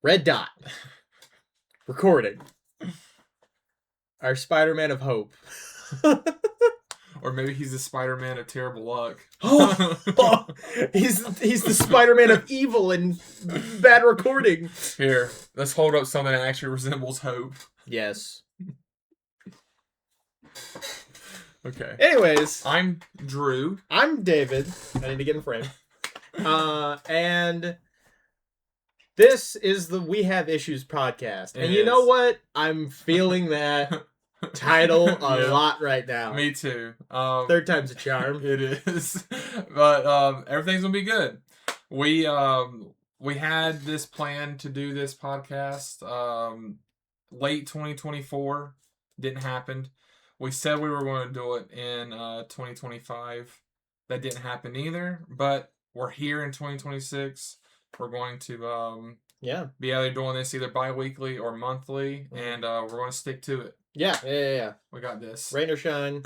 Red dot. Recording. Our Spider-Man of hope. Or maybe he's the Spider-Man of terrible luck. He's the Spider-Man of evil and bad recording. Here, let's hold up something that actually resembles hope. Yes. Okay. Anyways. I'm Drew. I'm David. I need to get in frame. And this is the We Have Issues podcast. And you know what? I'm feeling that title a lot right now. Me too. Third time's a charm. It is. But everything's gonna be good. We had this plan to do this podcast late 2024. Didn't happen. We said we were going to do it in 2025. That didn't happen either. But we're here in 2026. We're going to be either doing this either bi-weekly or monthly, and we're going to stick to it. Yeah. We got this. Rain or shine.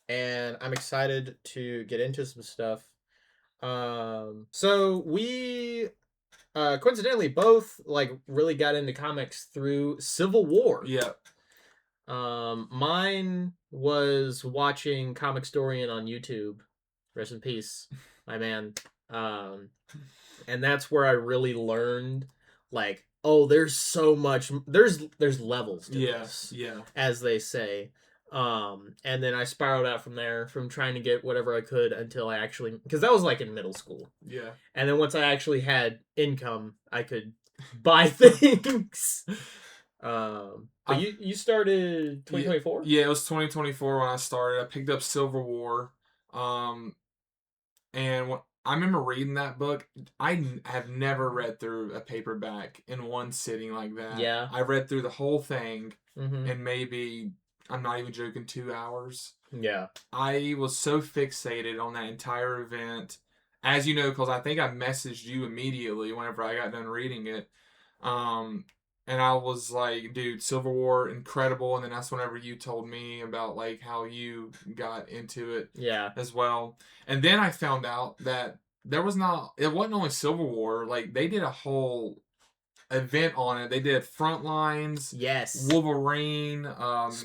And I'm excited to get into some stuff. So we coincidentally both really got into comics through Civil War. Yeah. Mine was watching Comicstorian on YouTube. Rest in peace, my man. And that's where I really learned, there's so much. There's levels to this, as they say. And then I spiraled out from there, from trying to get whatever I could until I actually, because that was in middle school. Yeah. And then once I actually had income, I could buy things. But you started 2024? Yeah, it was 2024 when I started. I picked up Civil War. And I remember reading that book. I have never read through a paperback in one sitting like that. Yeah. I read through the whole thing in maybe, I'm not even joking, 2 hours. Yeah. I was so fixated on that entire event. As you know, because I think I messaged you immediately whenever I got done reading it. And I was like, dude, Civil War, incredible. And then that's whenever you told me about how you got into it as well. And then I found out that it wasn't only Civil War. They did a whole event on it. They did Frontlines, Wolverine,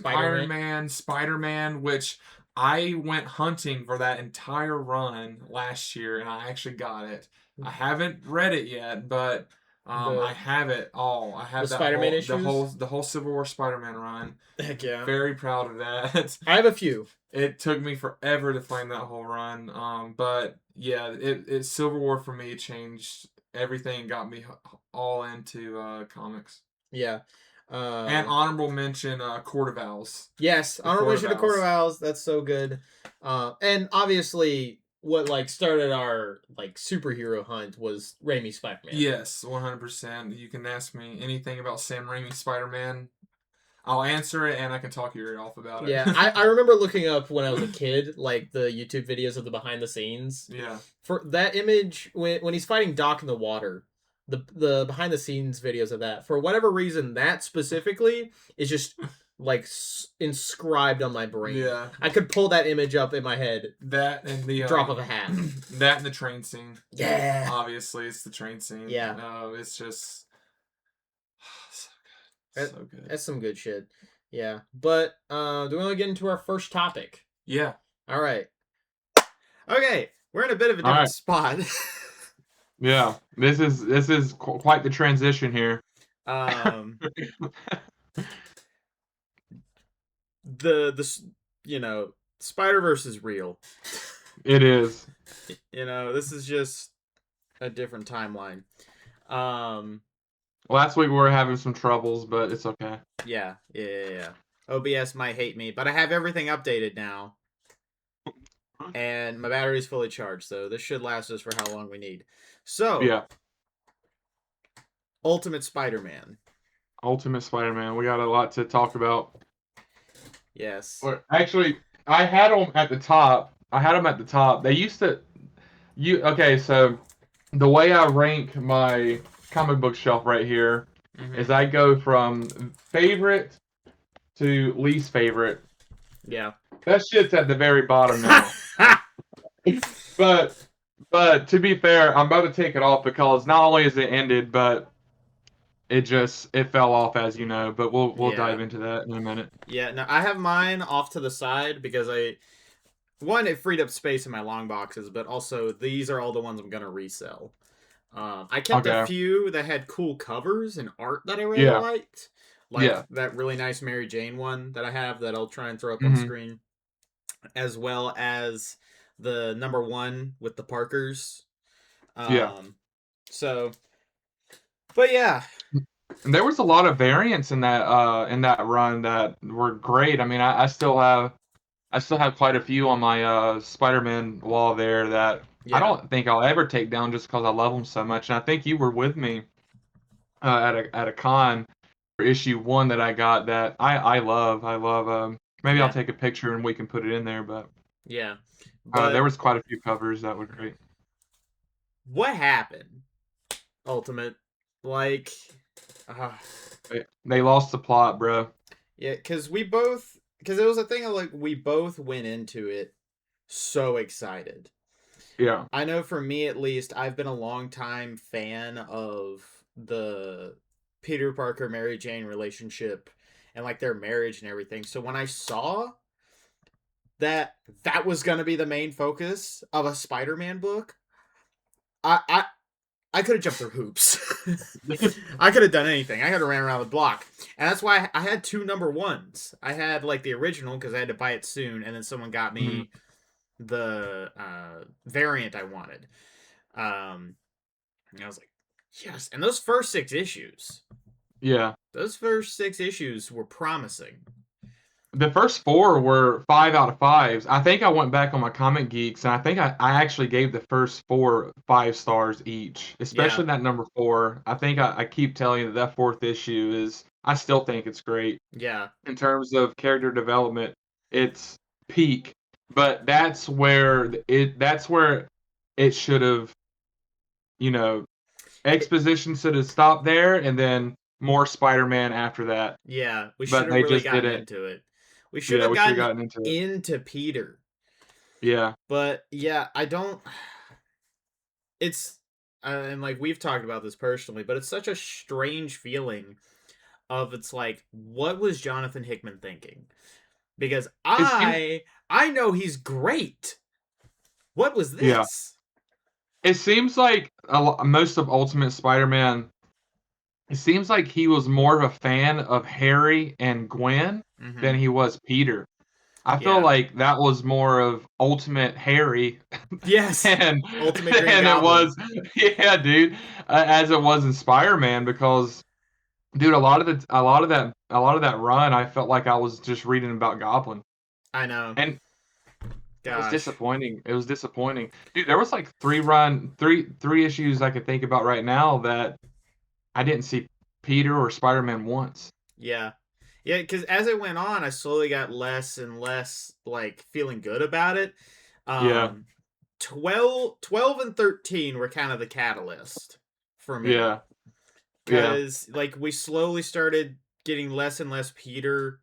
Iron Man, Spider-Man, which I went hunting for that entire run last year, and I actually got it. I haven't read it yet, but I have it all. I have the Spider-Man issues? The whole Civil War Spider-Man run. Heck yeah. Very proud of that. I have a few. It took me forever to find that whole run. But yeah, it Civil War for me changed everything, got me all into comics. Yeah. And honorable mention, Court of Owls. Yes, honorable mention to Court of Owls. That's so good. And obviously, what started our superhero hunt was Raimi's Spider-Man. Yes, 100%. You can ask me anything about Sam Raimi's Spider-Man. I'll answer it, and I can talk your ear off about it. Yeah, I remember looking up when I was a kid, the YouTube videos of the behind the scenes. Yeah. For that image, when he's fighting Doc in the water, the behind the scenes videos of that, for whatever reason, that specifically is just inscribed on my brain. Yeah. I could pull that image up in my head. That and the drop of a hat. That and the train scene. Yeah. Obviously, it's the train scene. Yeah. It's just so good. That's some good shit. Yeah. But do we want to get into our first topic? Yeah. All right. Okay, we're in a bit of a different spot. Yeah. This is quite the transition here. The Spider-Verse is real. It is. This is just a different timeline. Last week we were having some troubles, but it's okay. Yeah. OBS might hate me, but I have everything updated now. And my battery's fully charged, so this should last us for how long we need. So, yeah. Ultimate Spider-Man. We got a lot to talk about. Yes. Or actually, I had them at the top. They used to... Okay, so the way I rank my comic book shelf right here is I go from favorite to least favorite. Yeah. That shit's at the very bottom now. But But to be fair, I'm about to take it off because not only is it ended, but it fell off as you know. But we'll Yeah. dive into that in a minute. Yeah, no, I have mine off to the side because one, it freed up space in my long boxes, but also these are all the ones I'm gonna resell. I kept a Okay. few that had cool covers and art that I really Yeah. liked, like Yeah. that really nice Mary Jane one that I have that I'll try and throw up on Hmm. screen, as well as the number one with the Parkers. Yeah. Um, so, but yeah, And there was a lot of variants in that run that were great. I mean, I still have quite a few on my Spider-Man wall there that I yeah, don't think I'll ever take down just because I love them so much. And I think you were with me at a con for issue one that I got that I love. I love. Maybe I'll yeah, take a picture and we can put it in there. But yeah. there But was quite a few covers that were great. what happened, Ultimate? Like, uh, They lost the plot, bro. yeah, because it was a thing of like we both went into it so excited. Yeah. I know for me at least, I've been a long time fan of the Peter Parker Mary Jane relationship and like their marriage and everything. So when I saw that that was going to be the main focus of a Spider-Man book, I I, I could have jumped through hoops. I could have done anything. I could have ran around the block. And that's why I had two number ones. I had like the original because I had to buy it soon, and then someone got Mhm. me the variant I wanted. Um, and I was like, yes. And Yeah. those first six issues were promising. The first four were 5 out of 5s. I think I went back on my Comic Geeks and I think I actually gave the first four 5 stars each, Yeah, especially that number four. I think I keep telling you that that fourth issue is, I still think it's great. yeah, In terms of character development, it's peak, but that's where it should have, you know, it, exposition should have stopped there and then more Spider-Man after that. yeah. We should But have they really just gotten didn't. into it. We should Yeah, have we should have gotten gotten into it. into Peter. Yeah. But yeah, I don't. It's and like we've talked about this personally, but it's such a strange feeling of it's like what was Jonathan Hickman thinking? Because It seems I know he's great. What was yeah. this? It seems like most of Ultimate Spider-Man, it seems like he was more of a fan of Harry and Gwen than Mm-hmm. he was Peter. I feel Yeah. like that was more of Ultimate Harry Yes. than Ultimate Green than it Goblin. was, yeah, dude, as it was in Spider-Man because dude, a lot of that run, I felt like I was just reading about Goblin. I know. And it was Gosh. disappointing. It was disappointing. Dude, there was like three issues I could think about right now that I didn't see Peter or Spider-Man once. Yeah. Yeah, because as it went on, I slowly got less and less like feeling good about it. Yeah, Um 12 and 13 were kind of the catalyst for me. yeah, yeah, Because like we slowly started getting less and less Peter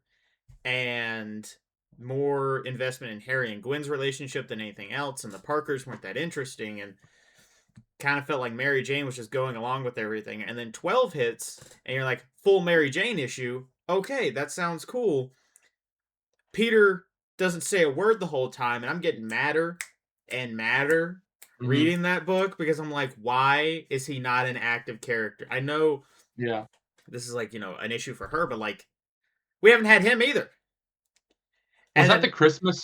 and more investment in Harry and Gwen's relationship than anything else, and the Parkers weren't that interesting, and kind of felt like Mary Jane was just going along with everything. And then 12 hits, and you're like, full Mary Jane issue. Okay, that sounds cool. Peter doesn't say a word the whole time, and I'm getting madder and madder hmm, reading that book because I'm like, why is he not an active character? I know yeah. this is like, an issue for her, but like, we haven't had him either. And then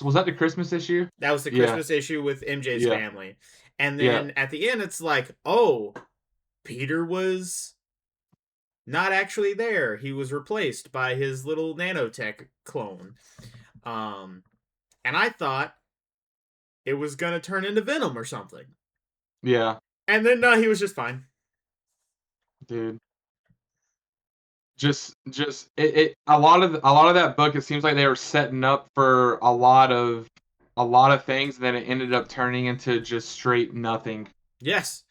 Was that the Christmas issue? that was the Yeah, Christmas issue with MJ's yeah, family. And yeah, then at the end, it's like, oh, Peter was not actually there. He was replaced by his little nanotech clone. Um, and I thought it was gonna turn into Venom or something. yeah, And then he was just fine. dude. Just a lot of that book, it seems like they were setting up for a lot of things, and then it ended up turning into just straight nothing. Yes,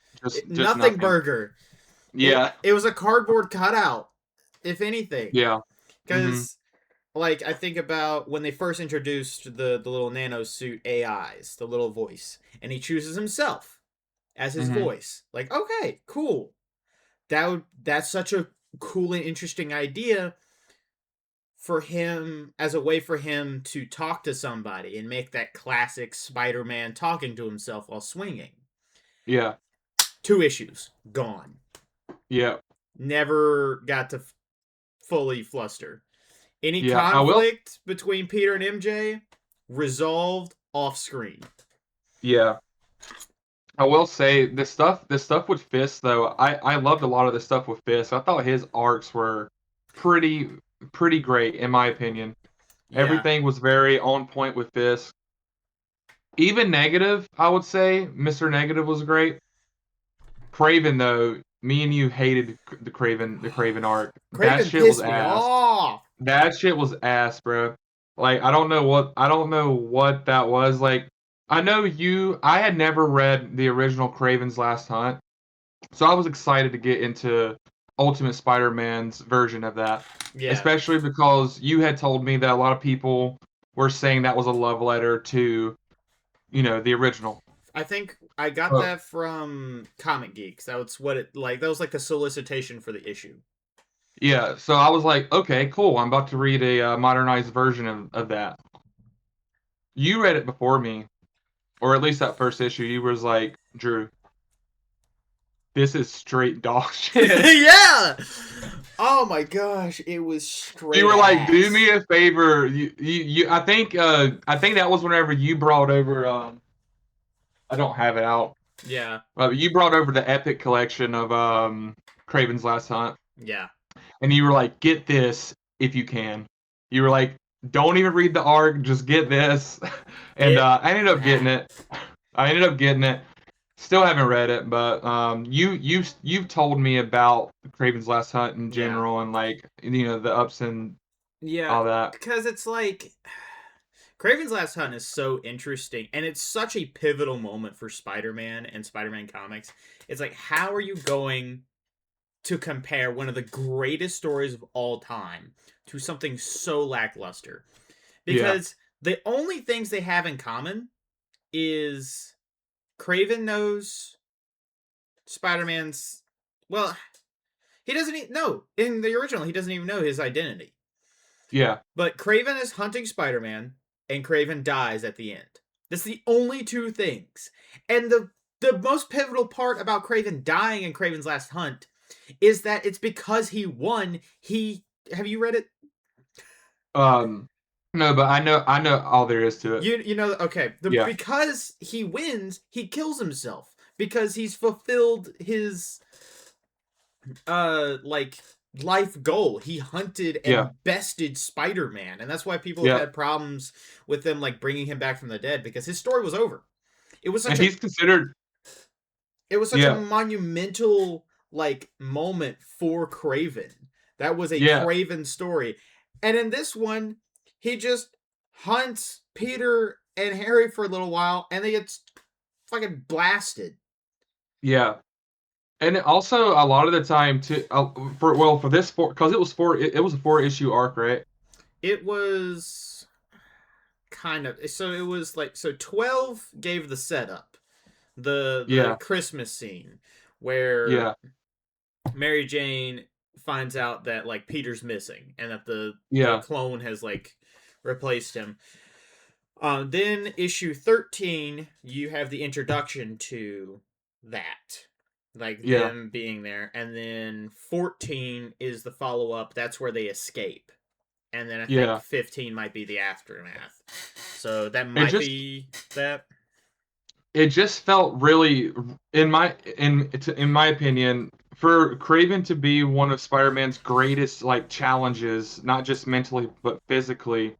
Just nothing nothing. burger. It Yeah, it was a cardboard cutout, if anything. yeah. Mhm. Because like I think about when they first introduced the little nano suit AIs, the little voice, and he chooses himself. as his Mhm. voice. Like, okay, cool. That's such a cool and interesting idea for him as a way for him to talk to somebody and make that classic Spider-Man talking to himself while swinging. Yeah. 2 issues gone. Yeah. Never got to fully fluster. Any Yeah. I will. conflict between Peter and MJ resolved off screen. Yeah. I will say this stuff with Fisk though. I loved a lot of the stuff with Fisk. I thought his arcs were pretty pretty great in my opinion. Yeah. Everything was very on point with Fisk. Even Negative, I would say, Mr. Negative was great. Craven though, me and you hated the Craven arc. That Craven shit was pissed me ass. off. That shit was ass, bro. Like I don't know what that was. Like I had never read the original Craven's Last Hunt, so I was excited to get into Ultimate Spider-Man's version of that, Yeah. especially because you had told me that a lot of people were saying that was a love letter to, the original. I think I got But that from Comic Geeks. That was what it like. That was like the solicitation for the issue. yeah, so I was like, okay, cool. I'm about to read a modernized version of that. You read it before me, or at least that first issue. You was like, Drew, this is straight dog shit. Yeah. Oh my gosh, it was You straight were like, do ass. me a favor. I think that was whenever you brought over. I don't have it out. Yeah. You brought over the Epic collection of Craven's Last Hunt, Yeah. and you were like, get this if you can. You were like, don't even read the arc, just get this. And It. I ended up getting it. I ended up getting it. Still haven't read it, but you've told me about Craven's Last Hunt in Yeah. general and like the ups and Yeah. all that. Because it's like Craven's Last Hunt is so interesting, and it's such a pivotal moment for Spider-Man and Spider-Man comics. It's like, how are you going to compare one of the greatest stories of all time to something so lackluster? Yeah, Because the only things they have in common is Craven knows Spider-Man's. Well, he doesn't even know. In the original, he doesn't even know his identity. yeah, But Craven is hunting Spider-Man, and Craven dies at the end. That's the only two things. And the most pivotal part about Craven dying in Craven's Last Hunt is that it's because he won. He have you read it? um, no, but I know all there is to it. You know okay. The Yeah, because he wins, he kills himself because he's fulfilled his like life goal. He hunted yeah, and bested Spider-Man, and that's why people have yeah. had problems with them like bringing him back from the dead because his story was over. It was And such a he's considered. it was such a Yeah, monumental like moment for Craven. That was a yeah, Craven story. And in this one, he just hunts Peter and Harry for a little while and they get fucking blasted. yeah. And also a lot of the time too, for this because it was a 4 issue arc, right? It was kind of so it was like so 12 gave the setup. The Yeah, Christmas scene where yeah, Mary Jane finds out that like Peter's missing and that the yeah, clone has like replaced him. Then issue 13, you have the introduction to that, like yeah, them being there, and then 14 is the follow up. That's where they escape, and then I think yeah. 15 might be the aftermath. So that It might just be that. it just felt really in my opinion for Craven to be one of Spider-Man's greatest like challenges, not just mentally but physically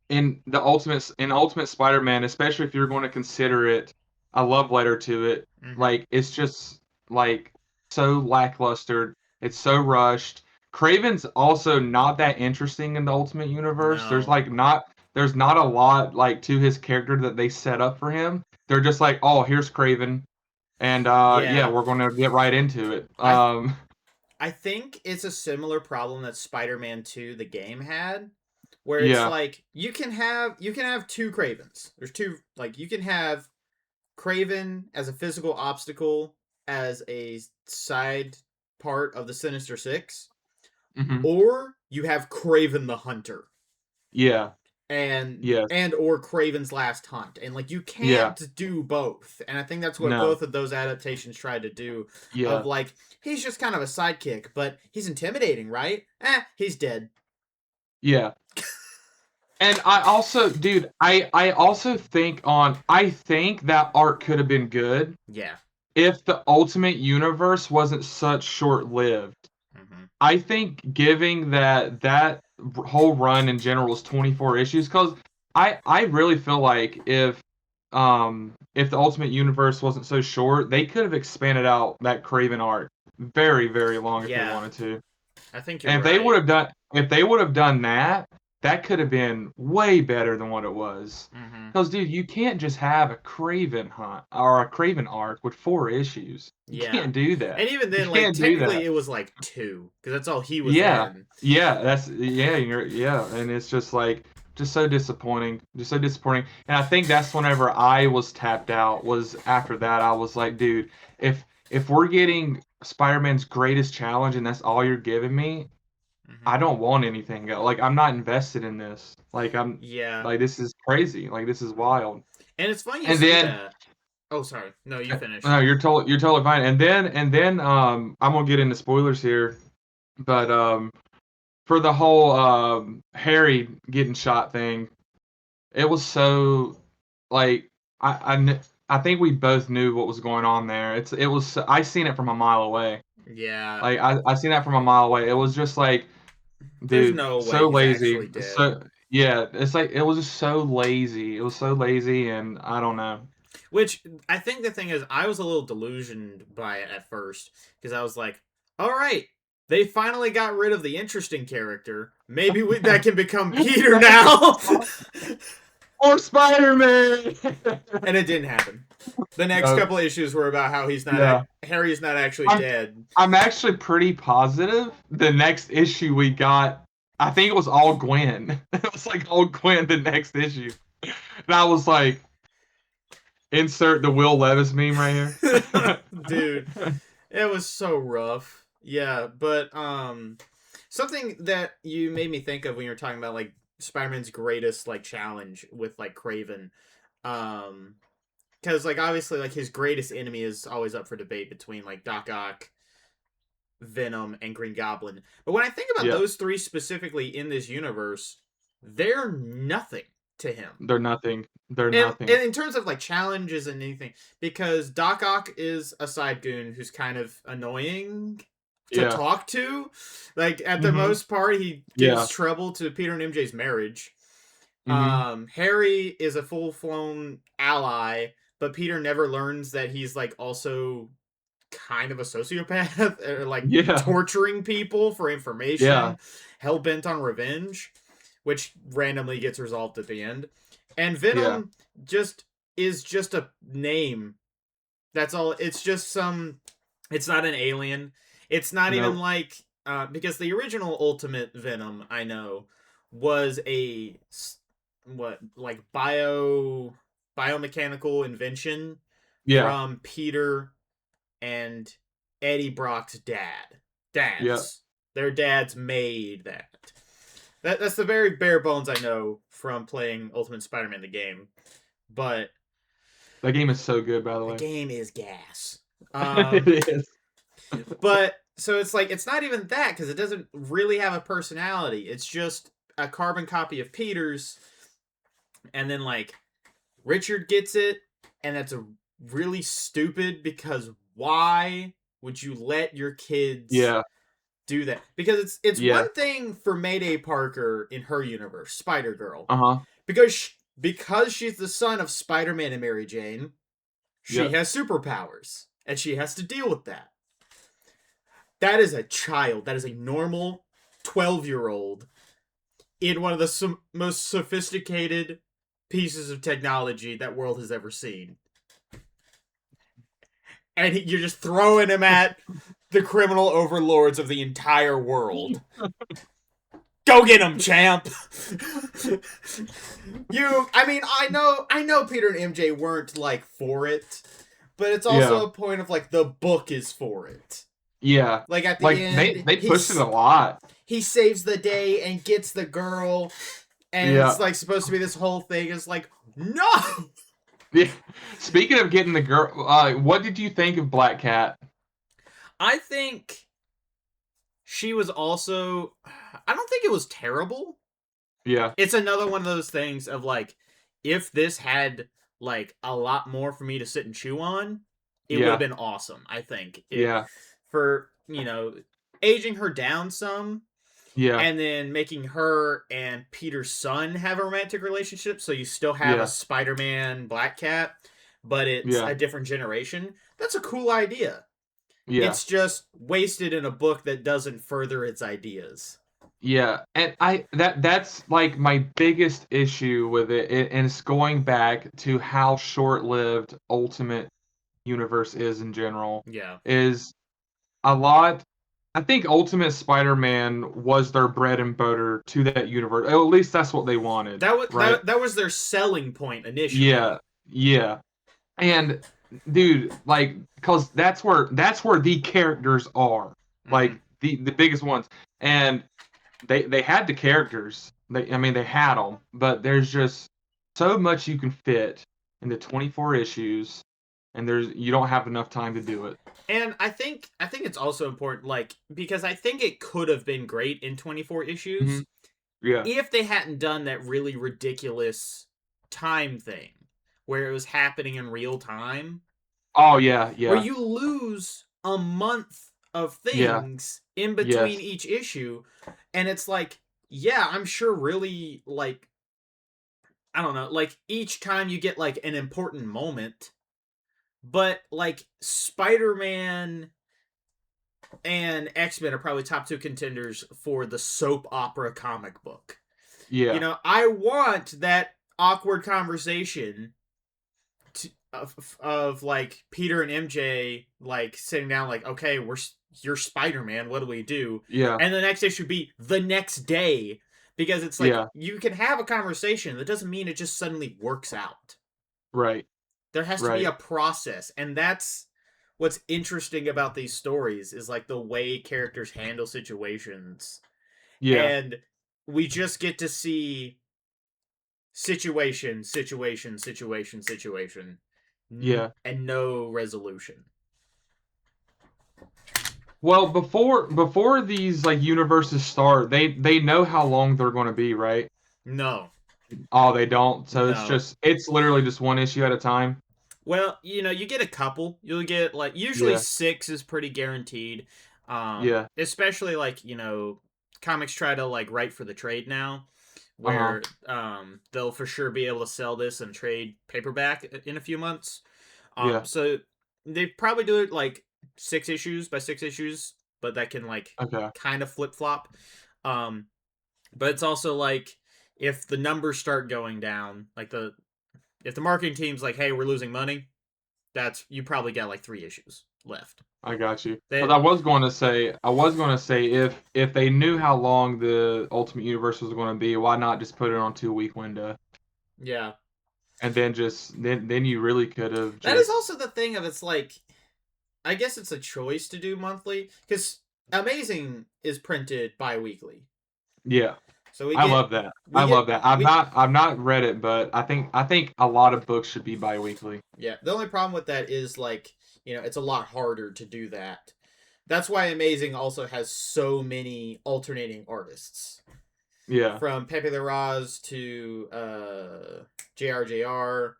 in Ultimate Spider-Man, especially if you're going to consider it a love letter to it, Mm-hmm. like it's just like so lackluster. It's so rushed. Craven's also not that interesting in the Ultimate Universe. There's No. like not there's not a lot like to his character that they set up for him. They're just like, oh, here's Craven, and yeah, Yeah. we're going to get right into it. I I think it's a similar problem that Spider-Man 2 the game had where it's Yeah, like you can have two Cravens. There's two like you can have Craven as a physical obstacle as a side part of the Sinister Six, Hmm. or you have Craven the Hunter Yeah. and Yes. or Craven's Last Hunt. And like you Yeah. can't do both. And I think that's what No. both of those adaptations tried to do of Yeah. like he's just kind of a sidekick, but he's intimidating, right? He's dead. Yeah. And I also, dude, I also I think that art could have been good Yeah. if the Ultimate Universe wasn't such short-lived. Mm-hmm. I think giving that whole run in general is 24 issues, because I really feel like if the Ultimate Universe wasn't so short, they could have expanded out that Craven arc very, very long if they Yeah. wanted to. I think you're And right. if they would have done that, that could have been way better than what it was. Mm-hmm. Because, dude, you can't just have a Craven hunt or a Craven arc with 4 issues. You Yeah. can't do that. And even You then, like can't do technically that. it was like two, because that's all he was Yeah, in. yeah, and it's just like just so disappointing, just so disappointing. And I think that's whenever I was tapped out. Was after that I was like, dude, if we're getting Spider-Man's greatest challenge and that's all you're giving me, Mm-hmm. I don't want anything. Like I'm not invested in this. Yeah. Like this is crazy. Like this is wild. And it's funny you And say then that. Oh, sorry. No, you finish. no, you're totally fine. And then I'm gonna get into spoilers here, but for the whole Harry getting shot thing, it was so like I think we both knew what was going on there. It was I seen it from a mile away. Yeah. Like I seen that from a mile away. It was just like, There's dude, no way so he's actually lazy. dead. So yeah, it's like it was just so lazy. It was so lazy, and I don't know. Which I think the thing is, I was a little delusioned by it at first because I was like, "All right, they finally got rid of the interesting character. Maybe that can become Peter now." Or Spider-Man. And it didn't happen. The next No, couple of issues were about how yeah. Harry's not actually I'm dead. I'm actually pretty positive the next issue we got, I think it was all Gwen. It was like all Gwen the next issue. And I was like, insert the Will Levis meme right here. Dude, it was so rough. Yeah, but something that you made me think of when you were talking about like Spider-Man's greatest like challenge with like Craven. Um because like obviously like his greatest enemy is always up for debate between like Doc Ock, Venom, and Green Goblin. But when I think about Yeah, those three specifically in this universe, they're nothing to him. they're nothing. They're And nothing. in terms of like challenges and anything, because Doc Ock is a side goon who's kind of annoying to Yeah. talk to. Like at the Mhm. most part, he gives Yeah. trouble to Peter and MJ's marriage. Mhm. Harry is a full flown ally, but Peter never learns that he's like also kind of a sociopath or like Yeah. torturing people for Yeah. information, hell bent on revenge, which randomly gets resolved at the end. And Yeah. Venom just is just a name. That's all. It's just some. It's not an alien. It's not even Nope. like because the original Ultimate Venom I know was a what like biomechanical invention Yeah. from Peter and Eddie Brock's dad. Yeah. Dads. Their dads made that. That's the very bare bones I know from playing Ultimate Spider-Man the game. But That game is so good, by the the way. game is gas. It is. But so it's like it's not even that because it doesn't really have a personality. It's just a carbon copy of Peter's, and then like Richard gets it, and that's a really stupid because why would you let your kids Yeah. do that? Because it's Yeah. one thing for Mayday Parker in her universe, Spider Girl, Uh-huh. because she's the son of Spider Man and Mary Jane, she Yep. has superpowers and she has to deal with that. That is a child. That is a normal 12-year-old in one of the most sophisticated pieces of technology that world has ever seen. And you're just throwing him at the criminal overlords of the entire world. Go get him, champ. I mean, I know Peter and MJ weren't like for it, but it's Yeah. also a point of like the book is for it. Yeah. Like at the Like end, they pushed it a lot. he saves the day and gets the girl, and it's Yeah. like supposed to be this whole thing. It's like no. Yeah. Speaking of getting the girl, what did you think of Black Cat? I think she was also. I don't think it was terrible. Yeah. It's another one of those things of like, if this had like a lot more for me to sit and chew on, it would have Yeah. been awesome. I think it Yeah. for aging her down some Yeah. and then making her and Peter's son have a romantic relationship, so you still have a Yeah. Spider-Man Black Cat, but it's Yeah. a different generation. That's a cool idea. Yeah. It's just wasted in a book that doesn't further its ideas. Yeah, and that's like my biggest issue with and it's going back to how short-lived Ultimate Universe is in general. Yeah. Is a lot. I think Ultimate Spider-Man was their bread and butter to that universe. At least that's what they wanted, right? That was their selling point initially. Yeah, yeah. And dude, like, cause that's where the characters are, Mm-hmm. like the biggest ones, and they had the characters. I mean, they had them, but there's just so much you can fit into 24 issues, and you don't have enough time to do it. And I think it's also important, like, because I think it could have been great in 24 Hmm. issues Yeah. if they hadn't done that really ridiculous time thing where it was happening in real time, Oh yeah, where yeah, you lose a month of yeah, things in between yes, each issue, and it's like, yeah, I'm sure really like I don't know, like each time you get like an important moment, but like Spider-Man and X-Men are probably top two contenders for the soap opera comic book. yeah, I want that awkward conversation of like Peter and MJ like sitting down like, okay, you're Spider-Man, what do we do? yeah, And the next issue be the next day, because it's like yeah, you can have a conversation. That doesn't mean it just suddenly works out. right, There has to be right, a process, and that's what's interesting about these stories is like the way characters handle situations. yeah, And we just get to see situation, yeah. and no resolution. Well, before these like universes start, they know how long they're going to be, right? No, Oh, they don't. So no. it's literally just one issue at a time. Well, you get a couple. You'll get like usually Yeah, 6 is pretty guaranteed. yeah, Especially like, comics try to like write for the trade now uh-huh, where they'll for sure be able to sell this and trade paperback in a few months. yeah, So they probably do it like 6 issues by 6 issues, but that can like okay, kind of flip flop. Um, but it's also like if the numbers start going down, like if the marketing team's like, "Hey, we're losing money," that's you probably got like 3 issues left. I got you. Because That I was going to say if they knew how long the Ultimate Universe was going to be, why not just put it on 2 week window, yeah, and then just then you really could have that is just also the thing of it's like I guess it's a choice to do monthly because Amazing is printed bi-weekly. yeah. So I love that. I we get love that. we I've not read it, but I think a lot of books should be bi-weekly. yeah. The only problem with that is like, it's a lot harder to do that. That's why Amazing also has so many alternating artists. Yeah. From Pepe the Raz to JRJR.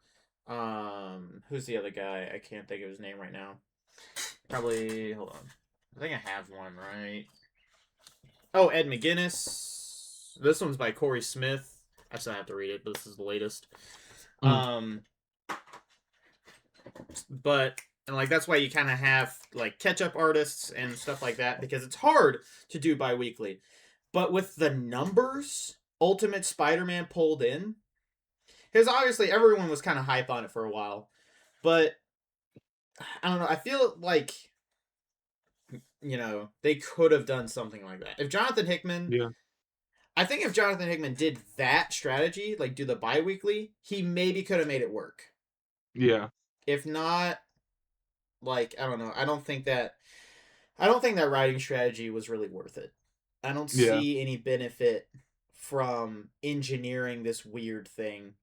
Who's the other guy? I can't think of his name right now. Probably hold on. I think I have one right. Oh, Ed McGuinness. This one's by Corey Smith. I still have to read it, but this is the latest. Mm. Um, but and like that's why you kind of have like catch up artists and stuff like that because it's hard to do bi-weekly. But with the numbers Ultimate Spider-Man pulled in, because obviously everyone was kind of hype on it for a while, but I don't know. I feel like they could have done something like that. If Jonathan Hickman Yeah. I think if Jonathan Hickman did that strategy, like do the bi-weekly, he maybe could have made it work. Yeah. If not, like I don't know. I don't think that writing strategy was really worth it. I don't Yeah. see any benefit from engineering this weird thing.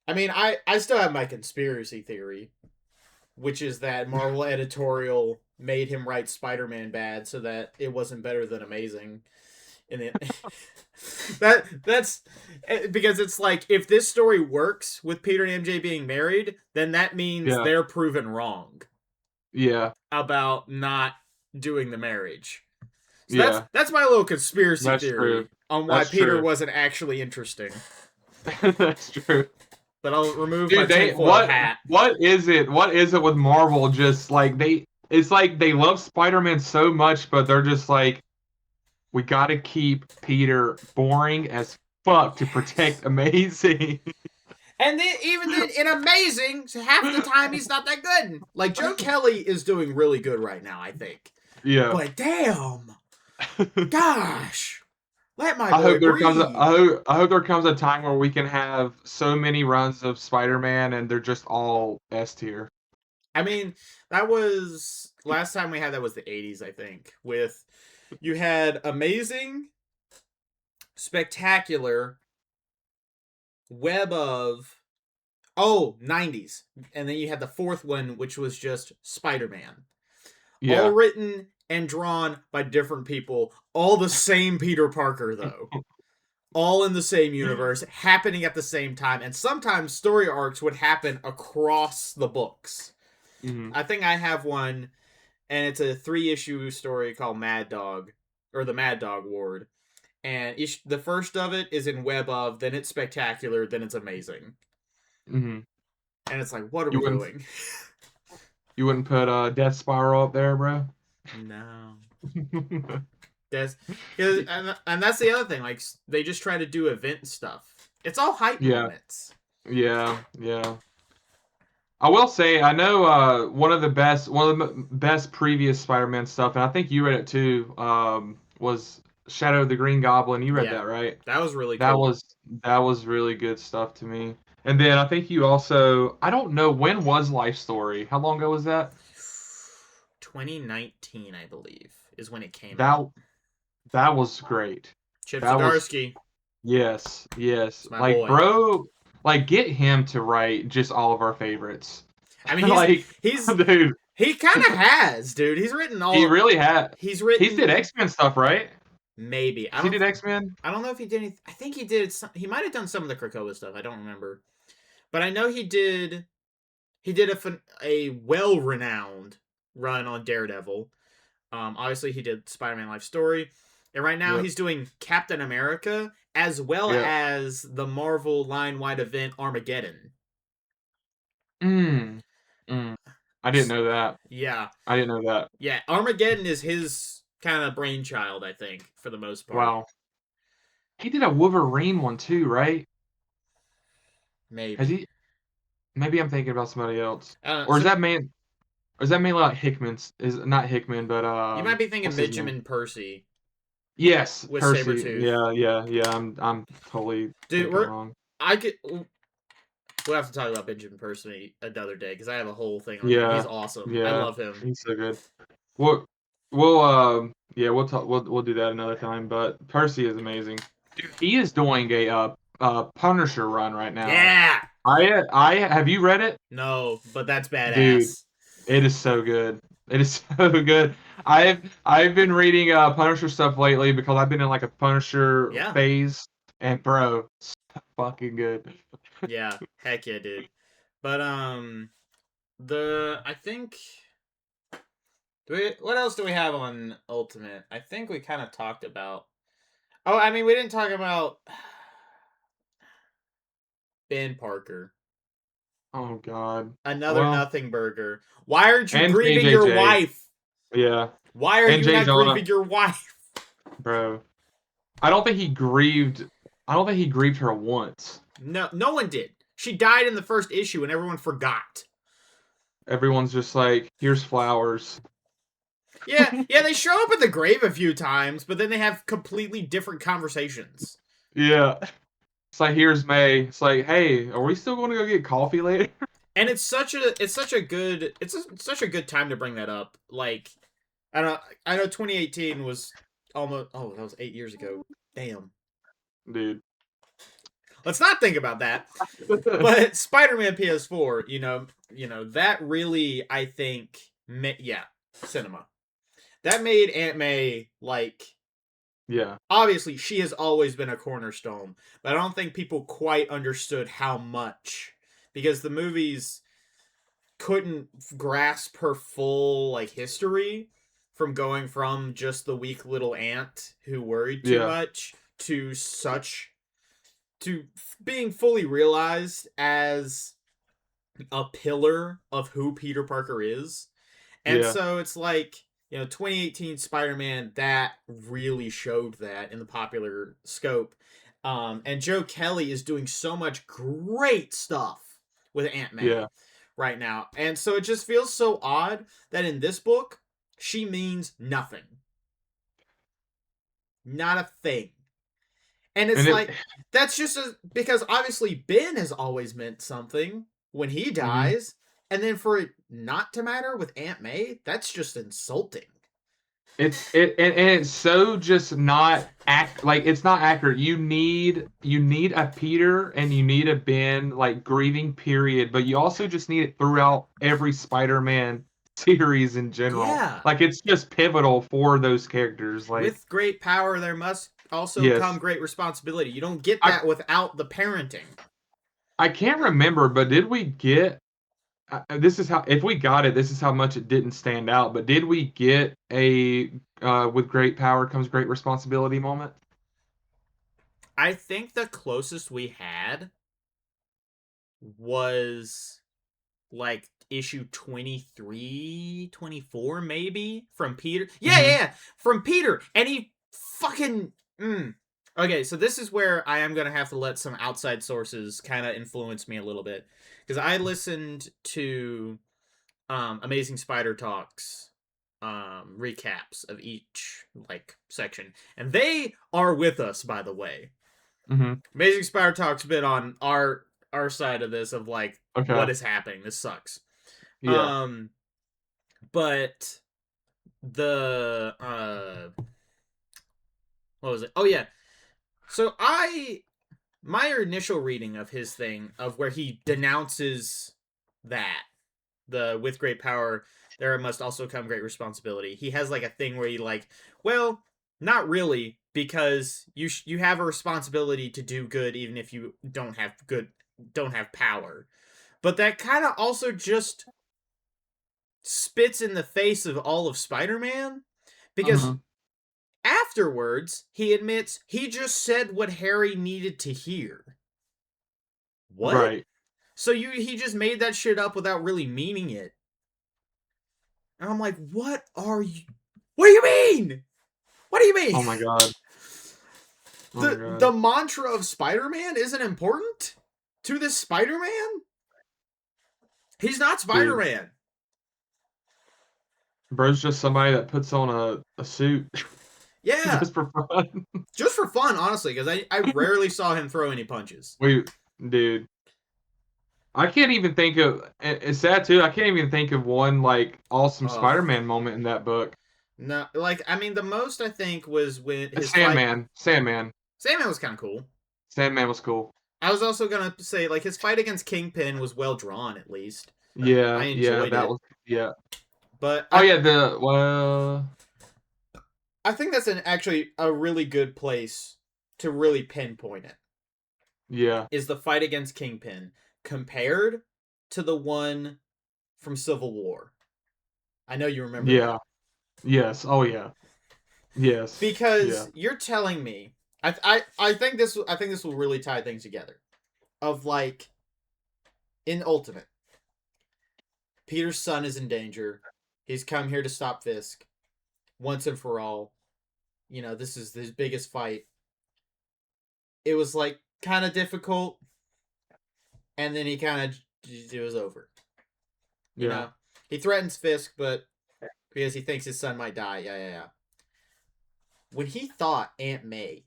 I mean, I still have my conspiracy theory, which is that Marvel editorial made him write Spider-Man bad so that it wasn't better than Amazing. And it that's because it's like if this story works with Peter and MJ being married, then that means Yeah. they're proven wrong Yeah. about not doing the marriage. So that's Yeah. that's my little conspiracy That's true. theory on why That's Peter true. wasn't actually interesting. That's true. But I'll remove my Dude, they tinfoil hat. what is it? What is it with Marvel? Just like it's like they love Spider-Man so much, but they're just like, we gotta keep Peter boring as fuck to protect Amazing. And then even then in Amazing, half the time he's not that good. Like Joe Kelly is doing really good right now, I think. Yeah. But damn, gosh, let my I boy hope there comes breathe. I hope there comes a time where we can have so many runs of Spider-Man and they're just all S tier. I mean, that was last time we had that was the 80s, I think. With you had Amazing, Spectacular, Web of oh, 90s. And then you had the fourth one which was just Spider-Man. All Yeah. written and drawn by different people, all the same Peter Parker though. All in the same universe, happening at the same time, and sometimes story arcs would happen across the books. Hmm. I think I have one, and it's a 3-issue story called Mad Dog, or the Mad Dog Ward. And the first of it is in Web of, then it's Spectacular, then it's Amazing. Hmm. And it's like, what are You we wouldn't doing? you wouldn't put Death Spiral up there, bro? No. That's, and that's the other thing. Like, they just try to do event stuff. It's all hype Yeah. moments. Yeah. Yeah. I will say, I know one of the best previous Spider-Man stuff, and I think you read it too. Was Shadow of the Green Goblin. You read Yeah. that, right? That was really That cool. was that was really good stuff to me. And then I think you also, I don't know, when was Life Story? How long ago was that? 2019, I believe, is when it came That out. that was great. Chip That was Zdarsky. yes, yes. It's my Like boy. bro, like get him to write just all of our favorites. I mean, he's Like, he's dude, he kind of has, dude. He's written he all. really had. He's He did written X-Men stuff, right? maybe. I He don't. did X-Men. I don't know if he did. I think he did. He might have done some of the Krakoa stuff. I don't remember, but I know he did. He did a well-renowned run on Daredevil. Obviously he did Spider-Man Life Story, and right now Yep. he's doing Captain America as well Yep. as the Marvel line-wide event Armageddon. Mm. Mm. I didn't know that. Yeah, I didn't know that. yeah. Armageddon is his kind of brainchild, I think, for the most part. Wow. He did a Wolverine one too, right? Has Maybe. he? Maybe I'm thinking about somebody else. Or is So that man? Or is that mainly like Hickman's? Is not Hickman, but you might be thinking what's his name? Benjamin Percy Yes, with Percy. Sabretooth. Yeah, yeah, yeah. I'm totally Dude, thinking wrong. I could we'll have to talk about Benjamin Percy another day because I have a whole thing on him. He's Yeah, awesome. I yeah. love him. He's so good. We'll yeah, we'll talk. We'll do that another time. But Percy is amazing. Dude, he is doing a Punisher run right now. Yeah. I have you read it? No, but that's Dude, badass. it is so good. It is so good. I've been reading Punisher stuff lately because I've been in like a Punisher Yeah. phase, and bro, so fucking good. Yeah. Heck yeah, dude. But the I think what else do we have on Ultimate? I think we kind of talked about. Oh, I mean, we didn't talk about Ben Parker. Oh God. Another Well, nothing burger. Why aren't you and grieving your JJJ. wife? Yeah, Why are and you Jay not Jonah, grieving your wife? bro. I don't think he grieved. I don't think he grieved her once. No, no one did. She died in the first issue and everyone forgot. Everyone's just like, here's flowers. Yeah, yeah, they show up at the grave a few times, but then they have completely different conversations. Yeah. It's like, here's May. It's like, hey, are we still going to go get coffee later? And such a good time to bring that up. Like I know 2018 was almost that was 8 years ago. Damn. Dude. Let's not think about that. But Spider-Man PS4, that really I think yeah, cinema. That made Aunt May like Yeah. obviously she has always been a cornerstone, but I don't think people quite understood how much because the movies couldn't grasp her full like history from going from just the weak little aunt who worried too Yeah. much to being fully realized as a pillar of who Peter Parker is. And Yeah. so it's like, 2018 Spider-Man that really showed that in the popular scope. And Joe Kelly is doing so much great stuff with Aunt Yeah. May right now. And so it just feels so odd that in this book, she means nothing. Not a thing. And it's And it like, that's because obviously Ben has always meant something when he mhm. dies. And then for it not to matter with Aunt May, that's just insulting. And it's so just not like it's not accurate. You need a Peter and you need a Ben like grieving period, but you also just need it throughout every Spider-Man series in general. Yeah. Like it's just pivotal for those characters. Like With great power, there must also come yes, great responsibility. You don't get I that without the parenting. I can't remember, but did we get this is how if we got it, this is how much it didn't stand out. But did we get a with great power comes great responsibility moment? I think the closest we had was like issue 23, 24, maybe from Peter. Yeah, yeah, Hmm. yeah, from Peter. And he fucking. Okay, so this is where I am going to have to let some outside sources kind of influence me a little bit. Because I listened to Amazing Spider Talks recaps of each like section. And they are with us, by the way. Hmm. Amazing Spider Talk's been on our side of this of like what Okay. is happening. This sucks. Yeah. Um, but the what was it? Oh yeah. So my initial reading of his thing of where he denounces that the with great power there must also come great responsibility. He has like a thing where he like, well, not really because you have a responsibility to do good even if you don't have power. But that kind of also just spits in the face of all of Spider-Man because Hmm. afterwards he admits he just said what Harry needed to hear. What? Right. So he just made that shit up without really meaning it. And I'm like, what are you? What do you mean? What do you mean? Oh my god. Oh my The god. mantra of Spider-Man isn't important to this Spider-Man? He's not Dude. Spider-Man. Bro's just somebody that puts on a suit Yeah, just for fun. just for fun, honestly, because I rarely saw him throw any punches. We dude. I can't even think of it's sad too. I can't even think of one like awesome Ugh. Spider-Man moment in that book. No, like I mean, the most I think was when It's his fight. Sandman. Sandman. Sandman was kind of cool. Sandman was cool. I was also gonna say like his fight against Kingpin was well drawn at least. I Yeah, yeah, enjoyed that it, was yeah. but Oh yeah, the well I think that's actually a really good place to really pinpoint it. yeah. Is the fight against Kingpin compared to the one from Civil War? I know you remember Yeah. that Yes. Oh yeah. Yes. Yeah. because you're telling me. I think this will really tie things together. Of like in Ultimate, Peter's son is in danger. He's come here to stop Fisk once and for all. This is his biggest fight. It was like kind of difficult, and then he kind of it was over. You Yeah. know, he threatens Fisk, but because he thinks his son might die. Yeah. When he thought Aunt May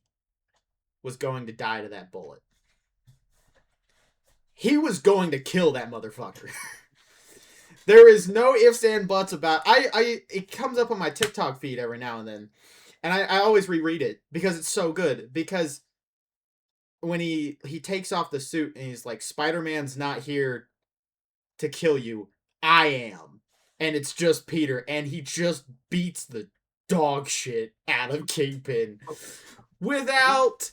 was going to die to that bullet, he was going to kill that motherfucker. There is no ifs and buts about. It comes up on my TikTok feed every now and then, and I always reread it because it's so good. Because when he takes off the suit and he's like, Spider-Man's not here to kill you, I am, and it's just Peter, and he just beats the dog shit out of Kingpin without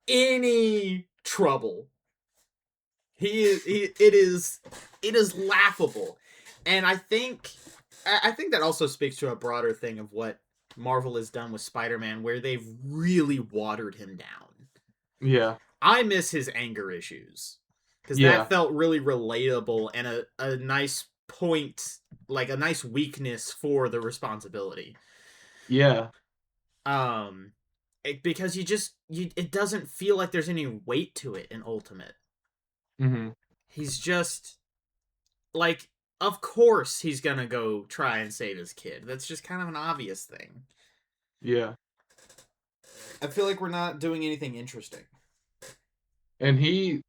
any trouble. It is laughable, and I think that also speaks to a broader thing of what Marvel has done with Spider-Man, where they've really watered him down. Yeah. I miss his anger issues because that Yeah. felt really relatable and a nice point, like a nice weakness for the responsibility. Yeah. Because it doesn't feel like there's any weight to it in Ultimate. Hmm. He's just like, of course he's gonna go try and save his kid. That's just kind of an obvious thing. Yeah. I feel like we're not doing anything interesting. And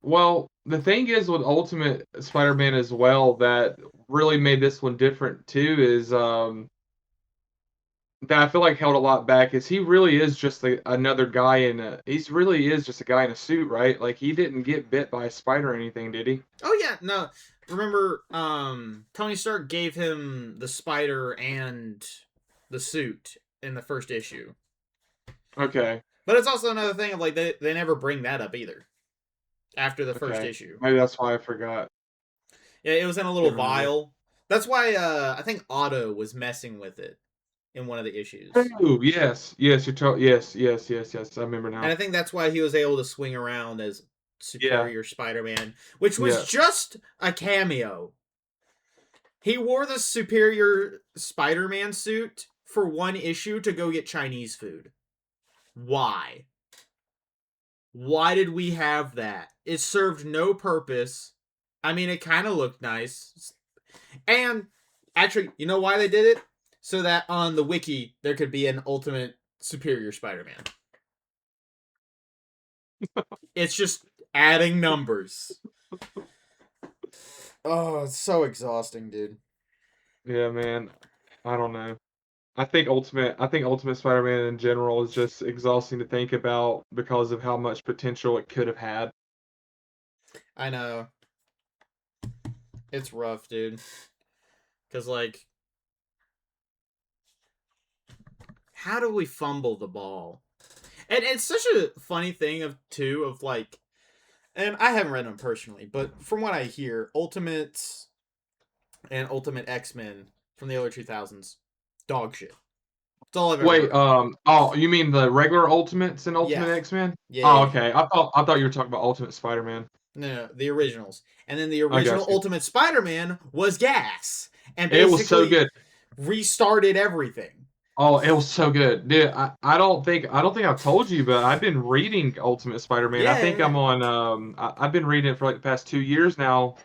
well, the thing is with Ultimate Spider-Man as well that really made this one different too is that I feel like held a lot back is he really is just another guy he's really is just a guy in a suit, right? Like he didn't get bit by a spider or anything, did he? Oh yeah, no. Remember, Tony Stark gave him the spider and the suit in the first issue. Okay. But it's also another thing of like they never bring that up either after the first Okay. issue. Maybe that's why I forgot. Yeah, it was in a little Can't remember. vial. That's why I think Otto was messing with it in one of the issues. Oh, yes. Yes, yes. I remember And now. I think that's why he was able to swing around as Yeah. Superior Spider-Man, which was Yeah. just a cameo. He wore the Superior Spider-Man suit for one issue to go get Chinese food. Why? Why did we have that? It served no purpose. I mean, it kind of looked nice. And actually, you know why they did it? So that on the wiki there could be an Ultimate Superior Spider-Man. It's just adding numbers. Oh, it's so exhausting, dude. Yeah, man. I don't know. I think Ultimate Spider-Man in general is just exhausting to think about because of how much potential it could have had. I know. It's rough, dude. Cause like, how do we fumble the ball? And it's such a funny thing of too of like, and I haven't read them personally, but from what I hear, Ultimates and Ultimate X-Men from the early 2000s, dog shit. That's all I've ever Wait, heard. oh, you mean the regular Ultimates and Yeah, Ultimate X-Men? Oh, yeah. okay. I thought you were talking about Ultimate Spider-Man. No, the originals. And then the I original got you. Ultimate Spider-Man was gas and It was so basically good. restarted everything. Oh, it was so good, dude. I don't think I've told you, but I've been reading Ultimate Spider-Man. I think Yeah. I'm on I've been reading it for like the past 2 years now.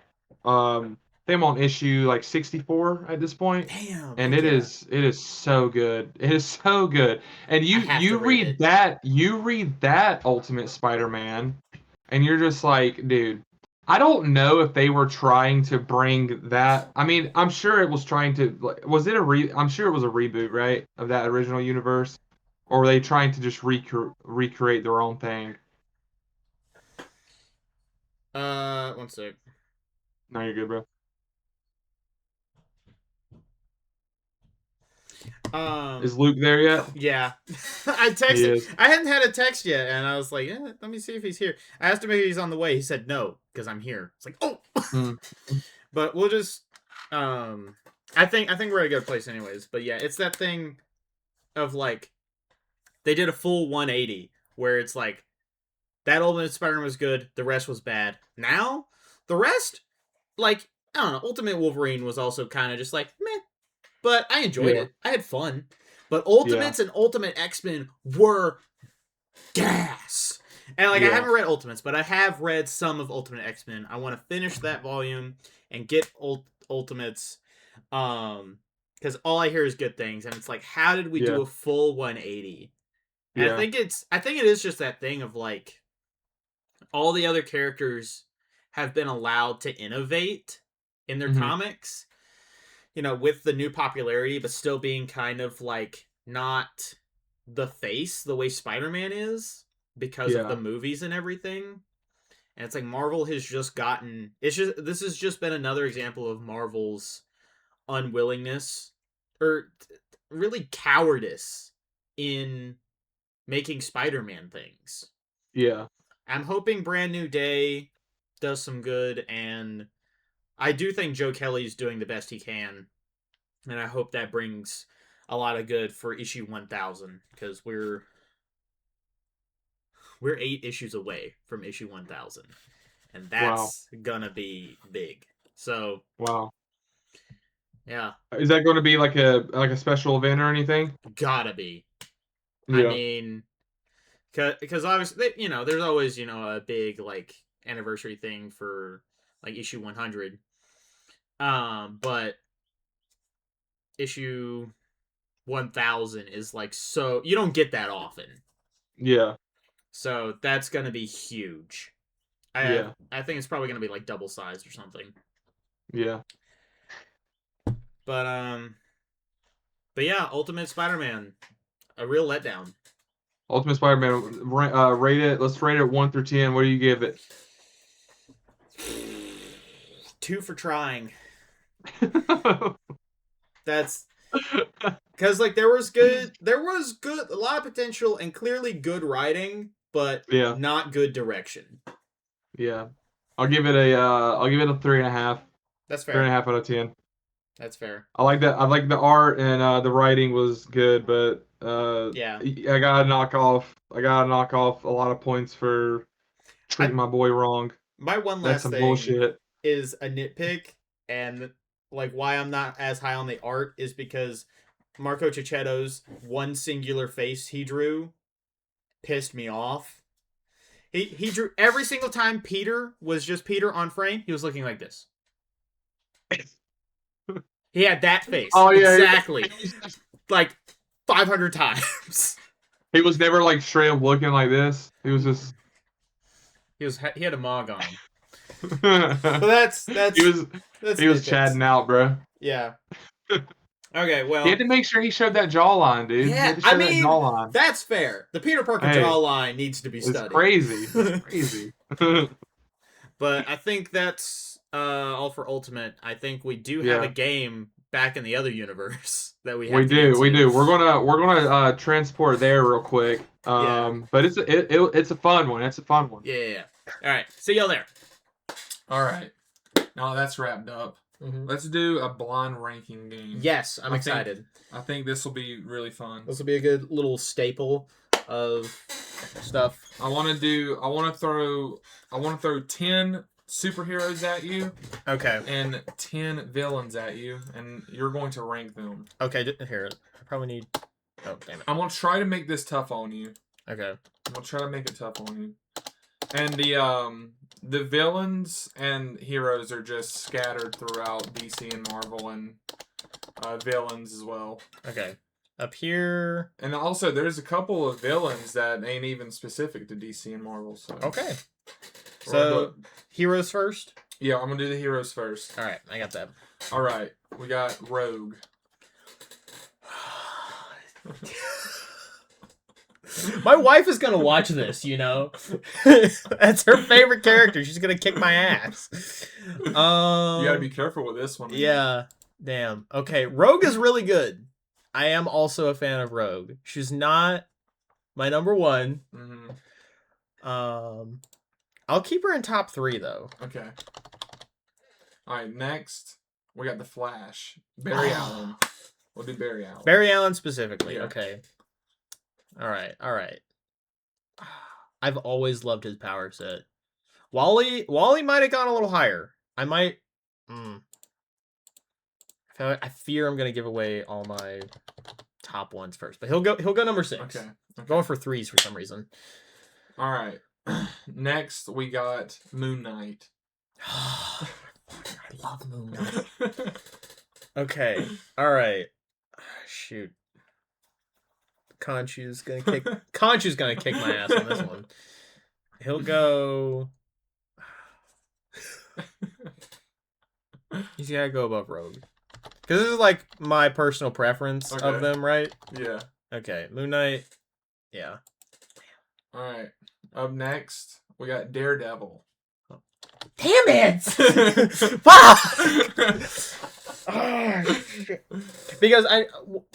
I think I'm on issue like 64 at this point, Damn. and Heck yeah. it is so good. It is so good. And I have to read it. you read that Ultimate Spider-Man, and you're just like, dude. I don't know if they were trying to bring that. I mean, I'm sure it was trying to. Like, was it a re? I'm sure it was a reboot, right, of that original universe, or were they trying to just recreate their own thing? One sec. No, you're good, bro. Is Um, Luke there yet? yeah. I He texted. is. I hadn't had a text yet, and I was like, let me see if he's here. I asked him if he's on the way. He said no because I'm here. It's like, oh. Hmm. But we'll just. Um, I think we're at a good place, anyways. But yeah, it's that thing of like they did a full 180 where it's like that Ultimate Spider-Man was good, the rest was bad. Now the rest, like I don't know, Ultimate Wolverine was also kind of just like meh, but I enjoyed Yeah. it. I had fun. But Yeah. Ultimates and Ultimate X-Men were gas. And like I Yeah. haven't read Ultimates, but I have read some of Ultimate X-Men. I want to finish that volume and get Ultimates. Because because all I hear is good things, and it's like, how did we Yeah. do a full 180? And Yeah. I think it is just that thing of like all the other characters have been allowed to innovate in their Hmm. comics, with the new popularity, but still being kind of like not the face the way Spider-Man is because of the Yeah. movies and everything. And it's like Marvel has just gotten this has just been another example of Marvel's unwillingness or really cowardice in making Spider-Man things. Yeah. I'm hoping Brand New Day does some good, and I do think Joe Kelly's doing the best he can, and I hope that brings a lot of good for issue 1000 because we're 8 issues away from issue 1000, and Wow. that's gonna be big. So Wow. yeah, Is that going to be like a special event or anything? gotta be. I Yeah. mean, because obviously, there's always a big like anniversary thing for like issue 100. But issue 1000 is like, so you don't get that often. Yeah. So that's gonna be huge. Yeah. I think it's probably gonna be like double sized or something. Yeah. But but yeah, Ultimate Spider-Man, a real letdown. Ultimate Spider-Man. Rate it. Let's rate it 1 through 10. What do you give it? 2 for trying. That's because like there was a lot of potential and clearly good writing, but Yeah. not good direction. Yeah. I'll give it a 3.5. That's Three and fair. a half out of 10. That's fair. I like that. I like the art and the writing was good, but Yeah. I gotta knock off a lot of points for I treating my boy wrong. My one That's last some thing bullshit. is a nitpick, and like why I'm not as high on the art is because Marco Cicchetto's one singular face he drew pissed me off. He drew every single time Peter was just Peter on frame, he was looking like this. He had that face. Oh yeah, Exactly. Like 500 times. he was never like straight up looking like this. He was just He had a mog on him. But he was that's he was nitpicks. chatting out, bro. Yeah. Okay, He had well, to make sure he showed that jawline, dude. He yeah, had to I show that mean, jawline. that's fair. The Peter Parker Hey, jawline needs to be it's studied. crazy. It's crazy. But I think that's all for Ultimate. I think we do have a Yeah. game back in the other universe that we We have to get do, we to. do. We're gonna transport there real quick. Yeah. But it's a fun one. It's a fun one. Yeah. All right. See y'all there. All right. Now that's wrapped up. Mm-hmm. Let's do a blind ranking game. Yes, I'm excited. I think this will be really fun. This will be a good little staple of stuff. I want to throw 10 superheroes at you Okay. and 10 villains at you, and you're going to rank them. Okay. Here, I probably need. Oh, damn it. I'm gonna try to make this tough on you. Okay. I'm gonna try to make it tough on you. And the villains and heroes are just scattered throughout DC and Marvel, and villains as well. Okay. Up here. And also, there's a couple of villains that ain't even specific to DC and Marvel. So Okay. So heroes first. yeah, I'm gonna do the heroes first. All right, I got that. All right, we got Rogue. My wife is gonna watch this, That's her favorite character. She's gonna kick my ass. You gotta be careful with this one. Man. Yeah. Damn. Okay, Rogue is really good. I am also a fan of Rogue. She's not my number one. Mm-hmm. I'll keep her in top 3 though. Okay. All right. Next, we got the Flash. Barry Allen. We'll do Barry Allen. Barry Allen specifically. Yeah. Okay. All right. I've always loved his power set. Wally might have gone a little higher. I might. I fear I'm gonna give away all my top ones first, but he'll go number 6. Okay. I'm going for 3s for some reason. All right. Next, we got Moon Knight. I love Moon Knight. Okay. All right. Shoot. Conchu's gonna kick my ass on this one. He'll go. He's gotta go above Rogue. Because this is like my personal preference of them, right? Yeah. Okay, Moon Knight. Yeah. Alright. Up next, we got Daredevil. Damn it! Fuck! Oh, shit. Because